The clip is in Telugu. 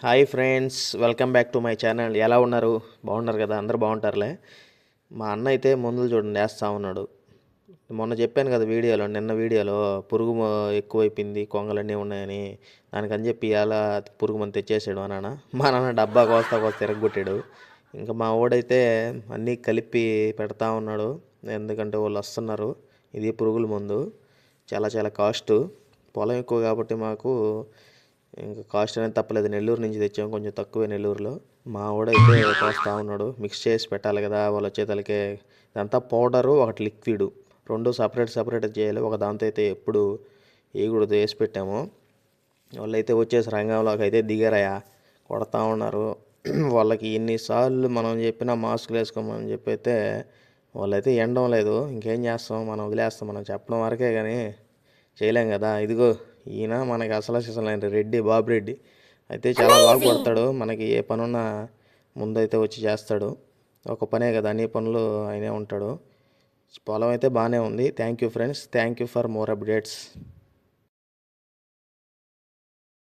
Hi friends, welcome back to my channel. ఎలా ఉన్నారు? బాగున్నారు కదా? అందరూ బాగుంటారులే. మా అన్న అయితే మందులు చూడండి వేస్తూ ఉన్నాడు. మొన్న చెప్పాను కదా నిన్న వీడియోలో పురుగు ఎక్కువైపోయింది, కొంగలన్నీ ఉన్నాయని. దానికని చెప్పి అలా పురుగు మందు తెచ్చేసాడు మా నాన్న డబ్బా కోస్తా తిరగొట్టాడు. ఇంకా మా వాడైతే అన్నీ కలిపి పెడతా ఉన్నాడు. ఎందుకంటే వాళ్ళు వస్తున్నారు. ఇది పురుగుల మందు చాలా చాలా కాస్ట్. పొలం ఎక్కువ కాబట్టి మాకు ఇంకా కాస్ట్ అనేది తప్పలేదు. నెల్లూరు నుంచి తెచ్చాము, కొంచెం తక్కువే నెల్లూరులో. మా వాడైతే పోస్తా ఉన్నాడు. మిక్స్ చేసి పెట్టాలి కదా వాళ్ళ వచ్చేతలకే. ఇదంతా పౌడరు, ఒకటి లిక్విడ్, రెండు సపరేట్ చేయాలి. ఒక దాంతో అయితే ఎప్పుడు వేయకూడదు, వేసి పెట్టాము. వాళ్ళైతే వచ్చేసి రంగంలోకి అయితే దిగారయా, కొడతా ఉన్నారు. వాళ్ళకి ఎన్నిసార్లు మనం చెప్పినా మాస్కులు వేసుకోమని చెప్పి అయితే వాళ్ళైతే ఎండం లేదు. ఇంకేం చేస్తాం, మనం వదిలేస్తాం. మనం చెప్పడం వరకే కానీ చేయలేం కదా. ఇదిగో ఈయన మనకి అసలు రెడ్డి, బాబురెడ్డి అయితే చాలా బాగా కొడతాడు. మనకి ఏ పనున్నా ముందైతే వచ్చి చేస్తాడు. ఒక పనే కదా, అన్ని పనులు ఆయనే ఉంటాడు. పొలం అయితే బాగానే ఉంది. Thank you friends, thank you for more updates.